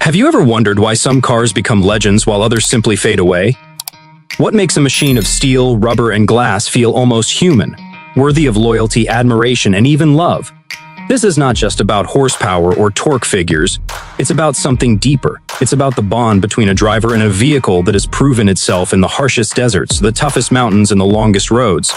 Have you ever wondered why some cars become legends while others simply fade away? What makes a machine of steel, rubber, and glass feel almost human, worthy of loyalty, admiration, and even love? This is not just about horsepower or torque figures. It's about something deeper. It's about the bond between a driver and a vehicle that has proven itself in the harshest deserts, the toughest mountains, and the longest roads.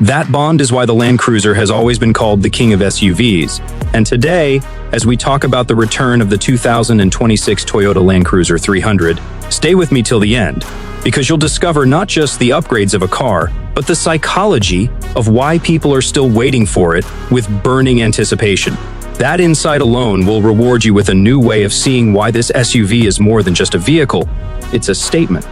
That bond is why the Land Cruiser has always been called the king of SUVs. And today, as we talk about the return of the 2026 Toyota Land Cruiser 300, stay with me till the end, because you'll discover not just the upgrades of a car, but the psychology of why people are still waiting for it with burning anticipation. That insight alone will reward you with a new way of seeing why this SUV is more than just a vehicle. It's a statement.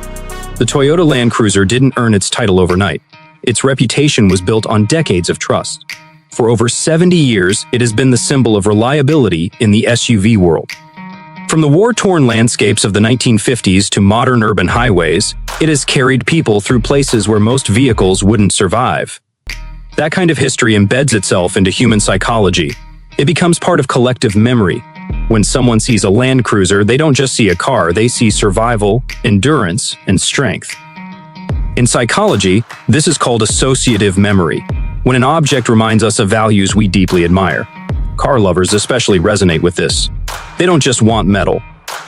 The Toyota Land Cruiser didn't earn its title overnight. Its reputation was built on decades of trust. For over 70 years, it has been the symbol of reliability in the SUV world. From the war-torn landscapes of the 1950s to modern urban highways, it has carried people through places where most vehicles wouldn't survive. That kind of history embeds itself into human psychology. It becomes part of collective memory. When someone sees a Land Cruiser, they don't just see a car, they see survival, endurance, and strength. In psychology, this is called associative memory, when an object reminds us of values we deeply admire. Car lovers especially resonate with this. They don't just want metal,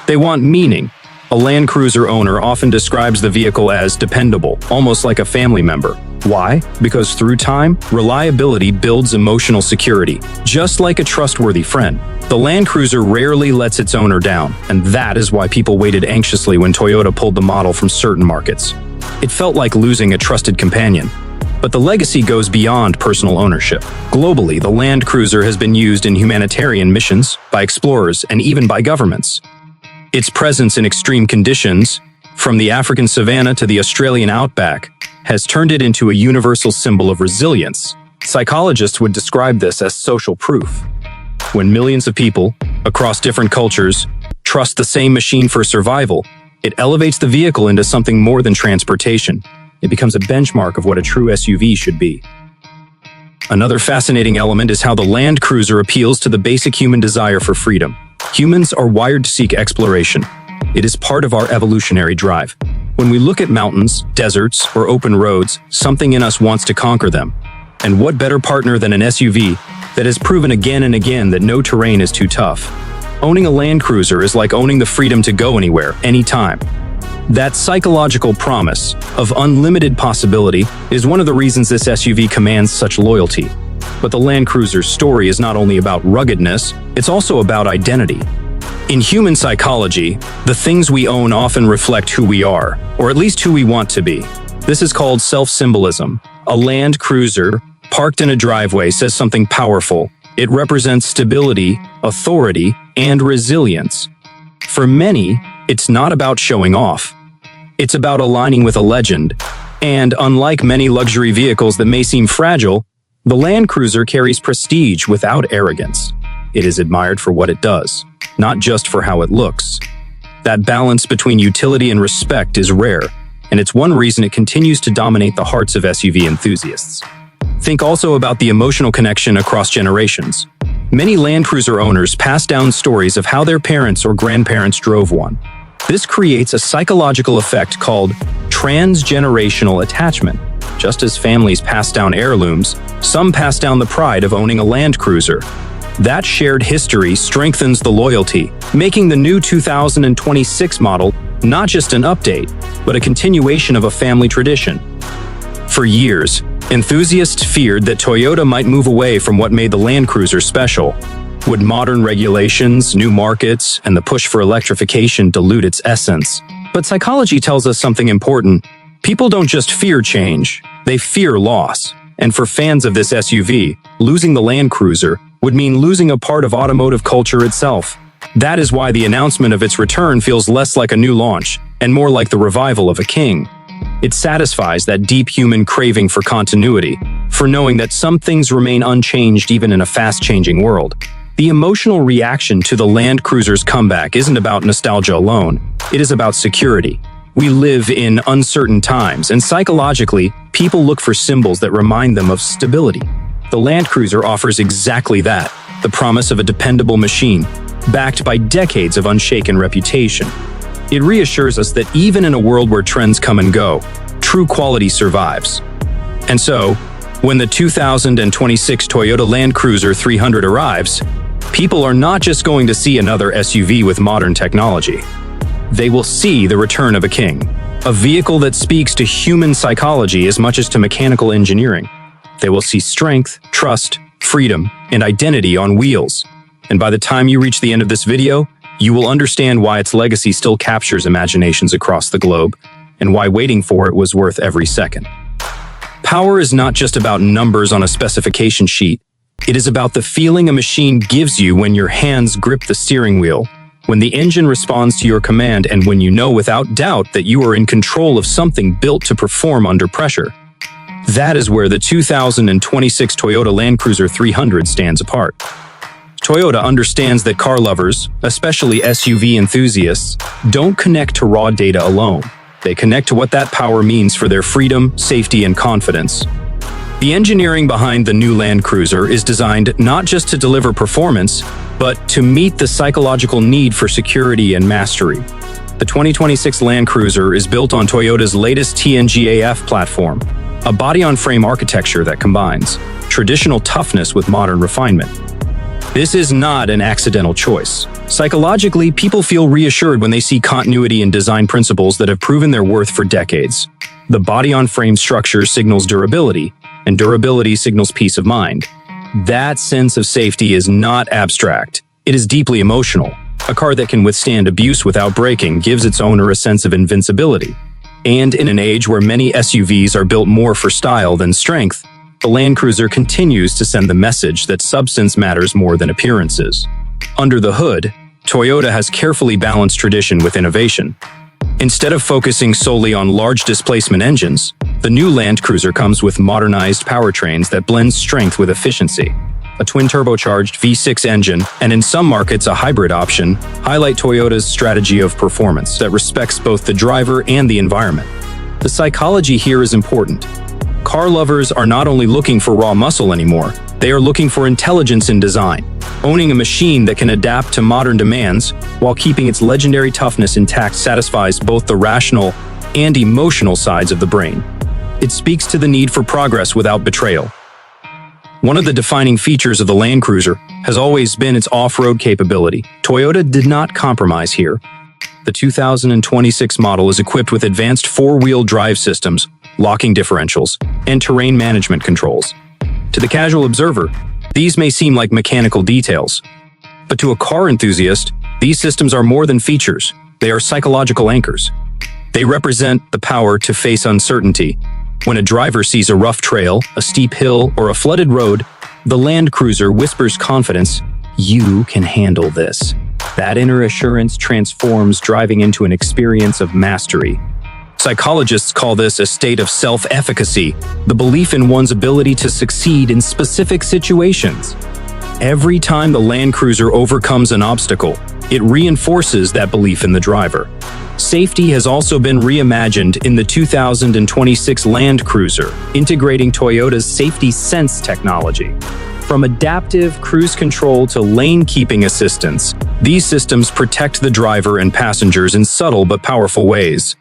they want meaning. A Land Cruiser owner often describes the vehicle as dependable, almost like a family member. Why? Because through time, reliability builds emotional security. Just like a trustworthy friend, the Land Cruiser rarely lets its owner down, and that is why people waited anxiously when Toyota pulled the model from certain markets. It felt like losing a trusted companion. But the legacy goes beyond personal ownership. Globally, the Land Cruiser has been used in humanitarian missions, by explorers, and even by governments. Its presence in extreme conditions, from the African savanna to the Australian outback, has turned it into a universal symbol of resilience. Psychologists would describe this as social proof. When millions of people, across different cultures, trust the same machine for survival, it elevates the vehicle into something more than transportation. It becomes a benchmark of what a true SUV should be. Another fascinating element is how the Land Cruiser appeals to the basic human desire for freedom. Humans are wired to seek exploration. It is part of our evolutionary drive. When we look at mountains, deserts, or open roads, something in us wants to conquer them. And what better partner than an SUV that has proven again and again that no terrain is too tough? Owning a Land Cruiser is like owning the freedom to go anywhere, anytime. That psychological promise of unlimited possibility is one of the reasons this SUV commands such loyalty. But the Land Cruiser's story is not only about ruggedness, it's also about identity. In human psychology, the things we own often reflect who we are, or at least who we want to be. This is called self-symbolism. A Land Cruiser, parked in a driveway, says something powerful. It represents stability, authority, and resilience. For many, it's not about showing off. It's about aligning with a legend. And unlike many luxury vehicles that may seem fragile, the Land Cruiser carries prestige without arrogance. It is admired for what it does, not just for how it looks. That balance between utility and respect is rare, and it's one reason it continues to dominate the hearts of SUV enthusiasts. Think also about the emotional connection across generations. Many Land Cruiser owners pass down stories of how their parents or grandparents drove one. This creates a psychological effect called transgenerational attachment. Just as families pass down heirlooms, some pass down the pride of owning a Land Cruiser. That shared history strengthens the loyalty, making the new 2026 model not just an update, but a continuation of a family tradition. For years, enthusiasts feared that Toyota might move away from what made the Land Cruiser special. Would modern regulations, new markets, and the push for electrification dilute its essence? But psychology tells us something important. People don't just fear change, they fear loss. And for fans of this SUV, losing the Land Cruiser would mean losing a part of automotive culture itself. That is why the announcement of its return feels less like a new launch and more like the revival of a king. It satisfies that deep human craving for continuity, for knowing that some things remain unchanged even in a fast-changing world. The emotional reaction to the Land Cruiser's comeback isn't about nostalgia alone. It is about security. We live in uncertain times, and psychologically, people look for symbols that remind them of stability. The Land Cruiser offers exactly that, the promise of a dependable machine. backed by decades of unshaken reputation. It reassures us that even in a world where trends come and go, true quality survives. And so, when the 2026 Toyota Land Cruiser 300 arrives, people are not just going to see another SUV with modern technology. They will see the return of a king, a vehicle that speaks to human psychology as much as to mechanical engineering. They will see strength, trust, freedom, and identity on wheels. And by the time you reach the end of this video, you will understand why its legacy still captures imaginations across the globe, and why waiting for it was worth every second. Power is not just about numbers on a specification sheet. It is about the feeling a machine gives you when your hands grip the steering wheel, when the engine responds to your command, and when you know without doubt that you are in control of something built to perform under pressure. That is where the 2026 Toyota Land Cruiser 300 stands apart. Toyota understands that car lovers, especially SUV enthusiasts, don't connect to raw data alone. They connect to what that power means for their freedom, safety, and confidence. The engineering behind the new Land Cruiser is designed not just to deliver performance, but to meet the psychological need for security and mastery. The 2026 Land Cruiser is built on Toyota's latest TNGA-F platform, a body-on-frame architecture that combines traditional toughness with modern refinement. This is not an accidental choice. Psychologically, people feel reassured when they see continuity in design principles that have proven their worth for decades. The body-on-frame structure signals durability, and durability signals peace of mind. That sense of safety is not abstract. It is deeply emotional. A car that can withstand abuse without breaking gives its owner a sense of invincibility. And in an age where many SUVs are built more for style than strength, the Land Cruiser continues to send the message that substance matters more than appearances. Under the hood, Toyota has carefully balanced tradition with innovation. Instead of focusing solely on large displacement engines, the new Land Cruiser comes with modernized powertrains that blend strength with efficiency. A twin-turbocharged V6 engine, and in some markets a hybrid option, highlight Toyota's strategy of performance that respects both the driver and the environment. The psychology here is important. Car lovers are not only looking for raw muscle anymore, they are looking for intelligence in design. Owning a machine that can adapt to modern demands while keeping its legendary toughness intact satisfies both the rational and emotional sides of the brain. It speaks to the need for progress without betrayal. One of the defining features of the Land Cruiser has always been its off-road capability. Toyota did not compromise here. The 2026 model is equipped with advanced four-wheel drive systems, locking differentials, and terrain management controls. To the casual observer, these may seem like mechanical details. But to a car enthusiast, these systems are more than features. They are psychological anchors. They represent the power to face uncertainty. When a driver sees a rough trail, a steep hill, or a flooded road, the Land Cruiser whispers confidence, "You can handle this." That inner assurance transforms driving into an experience of mastery. Psychologists call this a state of self-efficacy, the belief in one's ability to succeed in specific situations. Every time the Land Cruiser overcomes an obstacle, it reinforces that belief in the driver. Safety has also been reimagined in the 2026 Land Cruiser, integrating Toyota's Safety Sense technology. From adaptive cruise control to lane-keeping assistance, these systems protect the driver and passengers in subtle but powerful ways.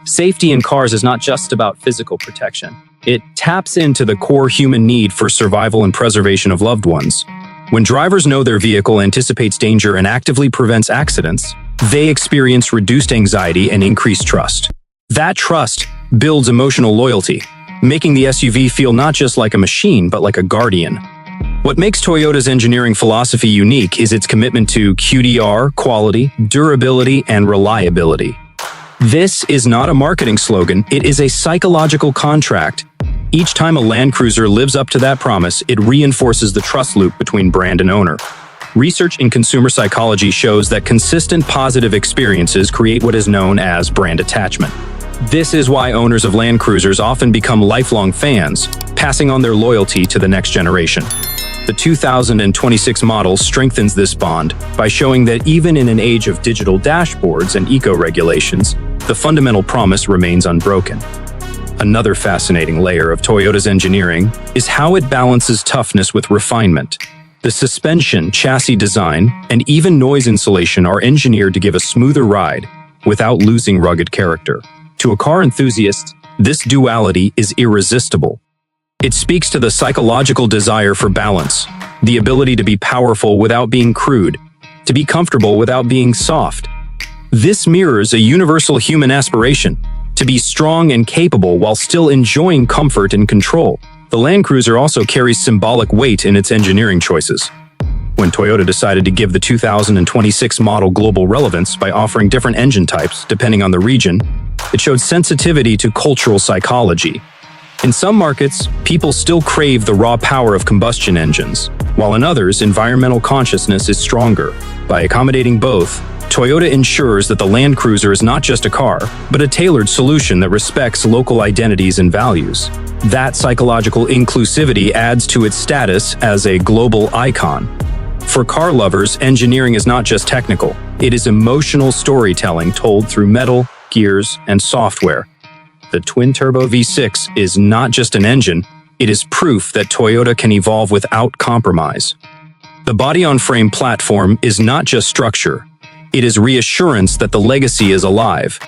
Safety in cars is not just about physical protection. It taps into the core human need for survival and preservation of loved ones. When drivers know their vehicle anticipates danger and actively prevents accidents, they experience reduced anxiety and increased trust. That trust builds emotional loyalty, making the SUV feel not just like a machine, but like a guardian. What makes Toyota's engineering philosophy unique is its commitment to QDR, quality, durability, and reliability. This is not a marketing slogan, it is a psychological contract. Each time a Land Cruiser lives up to that promise, it reinforces the trust loop between brand and owner. Research in consumer psychology shows that consistent positive experiences create what is known as brand attachment. This is why owners of Land Cruisers often become lifelong fans, passing on their loyalty to the next generation. The 2026 model strengthens this bond by showing that even in an age of digital dashboards and eco-regulations, the fundamental promise remains unbroken. Another fascinating layer of Toyota's engineering is how it balances toughness with refinement. The suspension, chassis design, and even noise insulation are engineered to give a smoother ride without losing rugged character. To a car enthusiast, this duality is irresistible. It speaks to the psychological desire for balance, the ability to be powerful without being crude, to be comfortable without being soft. This mirrors a universal human aspiration, to be strong and capable while still enjoying comfort and control. The Land Cruiser also carries symbolic weight in its engineering choices. When Toyota decided to give the 2026 model global relevance by offering different engine types depending on the region, it showed sensitivity to cultural psychology. In some markets, people still crave the raw power of combustion engines, while in others, environmental consciousness is stronger. By accommodating both, Toyota ensures that the Land Cruiser is not just a car, but a tailored solution that respects local identities and values. That psychological inclusivity adds to its status as a global icon. For car lovers, engineering is not just technical. It is emotional storytelling told through metal, gears, and software. The twin-turbo V6 is not just an engine, it is proof that Toyota can evolve without compromise. The body-on-frame platform is not just structure, it is reassurance that the legacy is alive.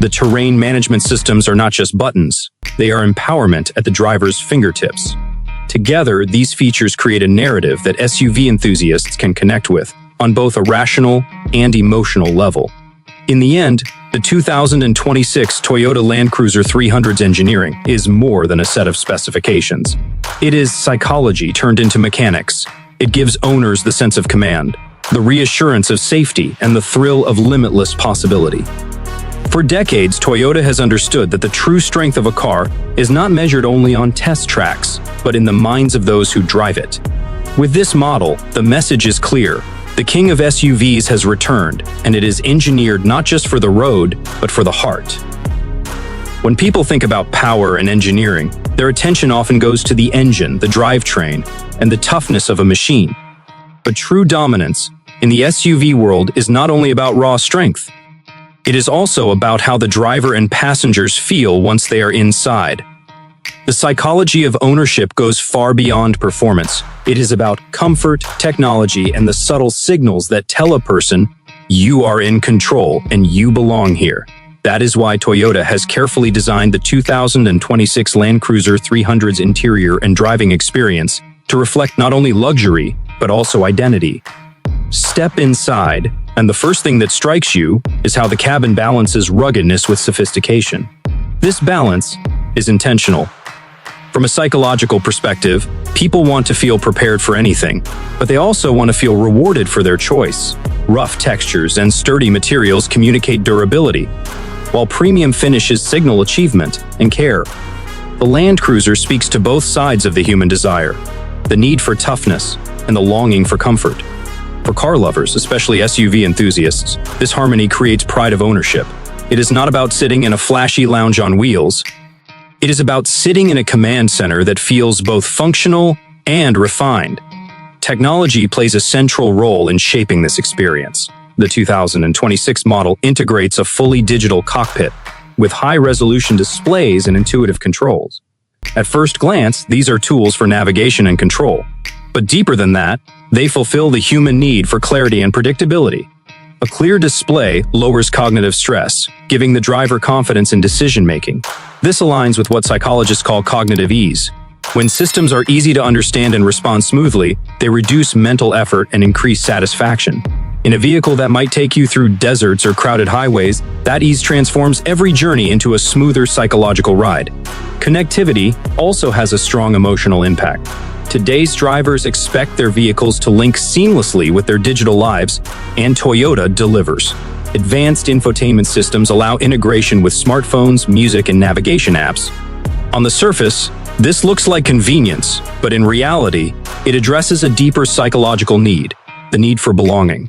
The terrain management systems are not just buttons, they are empowerment at the driver's fingertips. Together, these features create a narrative that SUV enthusiasts can connect with on both a rational and emotional level. In the end, the 2026 Toyota Land Cruiser 300's engineering is more than a set of specifications. It is psychology turned into mechanics. It gives owners the sense of command, the reassurance of safety, and the thrill of limitless possibility. For decades, Toyota has understood that the true strength of a car is not measured only on test tracks, but in the minds of those who drive it. With this model, the message is clear. The king of SUVs has returned, and it is engineered not just for the road, but for the heart. When people think about power and engineering, their attention often goes to the engine, the drivetrain, and the toughness of a machine. But true dominance in the SUV world is not only about raw strength. It is also about how the driver and passengers feel once they are inside. The psychology of ownership goes far beyond performance. It is about comfort, technology, and the subtle signals that tell a person, you are in control and you belong here. That is why Toyota has carefully designed the 2026 Land Cruiser 300's interior and driving experience to reflect not only luxury, but also identity. Step inside, and the first thing that strikes you is how the cabin balances ruggedness with sophistication. This balance is intentional. From a psychological perspective, people want to feel prepared for anything, but they also want to feel rewarded for their choice. Rough textures and sturdy materials communicate durability, while premium finishes signal achievement and care. The Land Cruiser speaks to both sides of the human desire, the need for toughness and the longing for comfort. For car lovers, especially SUV enthusiasts, this harmony creates pride of ownership. It is not about sitting in a flashy lounge on wheels. It is about sitting in a command center that feels both functional and refined. Technology plays a central role in shaping this experience. The 2026 model integrates a fully digital cockpit with high-resolution displays and intuitive controls. At first glance, these are tools for navigation and control. But deeper than that, they fulfill the human need for clarity and predictability. A clear display lowers cognitive stress, giving the driver confidence in decision-making. This aligns with what psychologists call cognitive ease. When systems are easy to understand and respond smoothly, they reduce mental effort and increase satisfaction. In a vehicle that might take you through deserts or crowded highways, that ease transforms every journey into a smoother psychological ride. Connectivity also has a strong emotional impact. Today's drivers expect their vehicles to link seamlessly with their digital lives, and Toyota delivers. Advanced infotainment systems allow integration with smartphones, music, and navigation apps. On the surface, this looks like convenience, but in reality, it addresses a deeper psychological need, the need for belonging.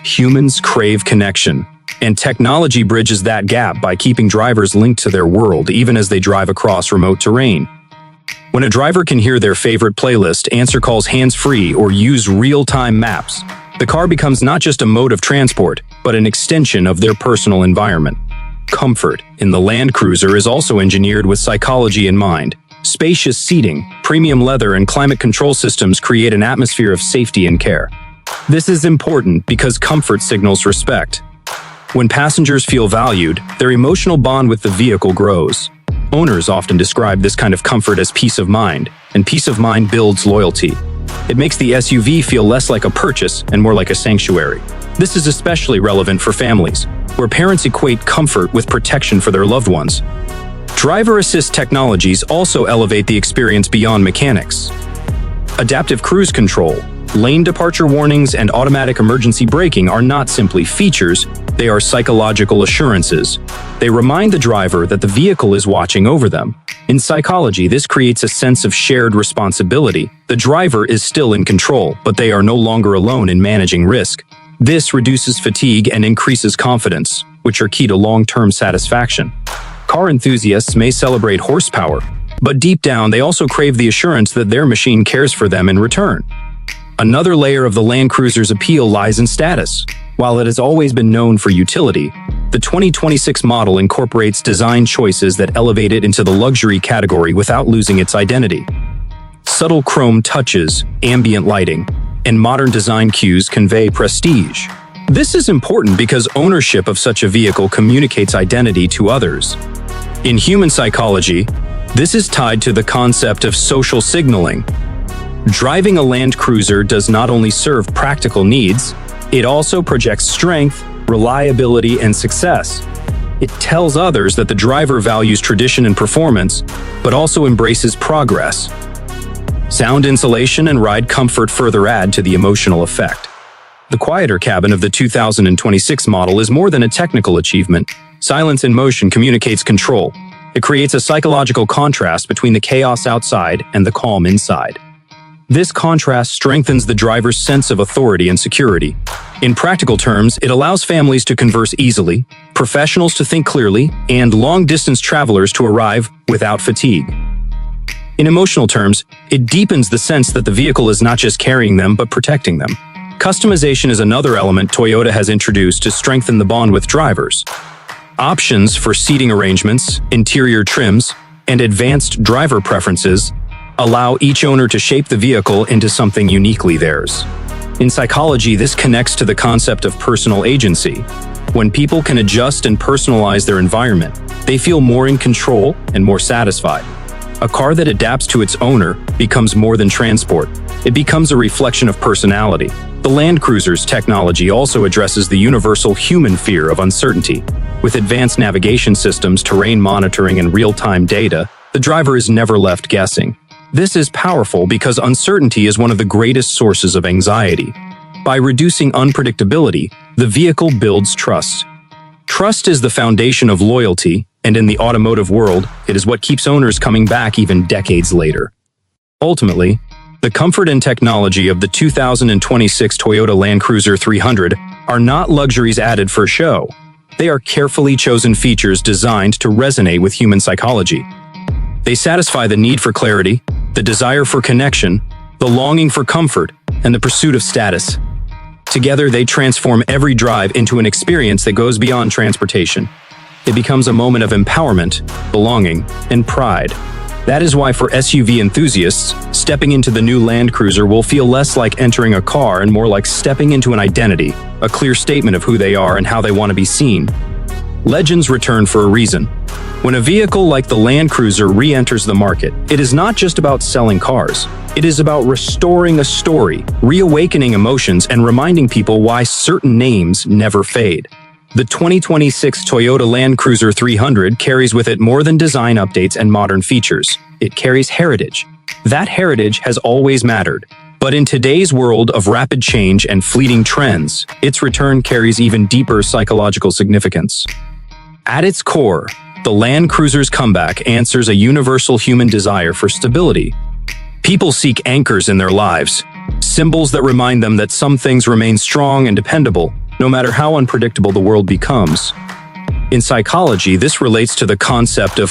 Humans crave connection, and technology bridges that gap by keeping drivers linked to their world even as they drive across remote terrain. When a driver can hear their favorite playlist, answer calls hands-free, or use real-time maps, the car becomes not just a mode of transport, but an extension of their personal environment. Comfort in the Land Cruiser is also engineered with psychology in mind. Spacious seating, premium leather, and climate control systems create an atmosphere of safety and care. This is important because comfort signals respect. When passengers feel valued, their emotional bond with the vehicle grows. Owners often describe this kind of comfort as peace of mind, and peace of mind builds loyalty. It makes the SUV feel less like a purchase and more like a sanctuary. This is especially relevant for families, where parents equate comfort with protection for their loved ones. Driver assist technologies also elevate the experience beyond mechanics. Adaptive cruise control, lane departure warnings, and automatic emergency braking are not simply features, they are psychological assurances. They remind the driver that the vehicle is watching over them. In psychology, this creates a sense of shared responsibility. The driver is still in control, but they are no longer alone in managing risk. This reduces fatigue and increases confidence, which are key to long-term satisfaction. Car enthusiasts may celebrate horsepower, but deep down they also crave the assurance that their machine cares for them in return. Another layer of the Land Cruiser's appeal lies in status. While it has always been known for utility, the 2026 model incorporates design choices that elevate it into the luxury category without losing its identity. Subtle chrome touches, ambient lighting, and modern design cues convey prestige. This is important because ownership of such a vehicle communicates identity to others. In human psychology, this is tied to the concept of social signaling. Driving a Land Cruiser does not only serve practical needs, it also projects strength, reliability, and success. It tells others that the driver values tradition and performance, but also embraces progress. Sound insulation and ride comfort further add to the emotional effect. The quieter cabin of the 2026 model is more than a technical achievement. Silence in motion communicates control. It creates a psychological contrast between the chaos outside and the calm inside. This contrast strengthens the driver's sense of authority and security. In practical terms, it allows families to converse easily, professionals to think clearly, and long-distance travelers to arrive without fatigue. In emotional terms, it deepens the sense that the vehicle is not just carrying them but protecting them. Customization is another element Toyota has introduced to strengthen the bond with drivers. Options for seating arrangements, interior trims, and advanced driver preferences allow each owner to shape the vehicle into something uniquely theirs. In psychology, this connects to the concept of personal agency. When people can adjust and personalize their environment, they feel more in control and more satisfied. A car that adapts to its owner becomes more than transport. It becomes a reflection of personality. The Land Cruiser's technology also addresses the universal human fear of uncertainty. With advanced navigation systems, terrain monitoring, and real-time data, the driver is never left guessing. This is powerful because uncertainty is one of the greatest sources of anxiety. By reducing unpredictability, the vehicle builds trust. Trust is the foundation of loyalty, and in the automotive world, it is what keeps owners coming back even decades later. Ultimately, the comfort and technology of the 2026 Toyota Land Cruiser 300 are not luxuries added for show. They are carefully chosen features designed to resonate with human psychology. They satisfy the need for clarity, the desire for connection, the longing for comfort, and the pursuit of status. Together, they transform every drive into an experience that goes beyond transportation. It becomes a moment of empowerment, belonging, and pride. That is why for SUV enthusiasts, stepping into the new Land Cruiser will feel less like entering a car and more like stepping into an identity, a clear statement of who they are and how they want to be seen. Legends return for a reason. When a vehicle like the Land Cruiser re-enters the market, it is not just about selling cars. It is about restoring a story, reawakening emotions, and reminding people why certain names never fade. The 2026 Toyota Land Cruiser 300 carries with it more than design updates and modern features. It carries heritage. That heritage has always mattered. But in today's world of rapid change and fleeting trends, its return carries even deeper psychological significance. At its core, the Land Cruiser's comeback answers a universal human desire for stability. People seek anchors in their lives, symbols that remind them that some things remain strong and dependable, no matter how unpredictable the world becomes. In psychology, this relates to the concept of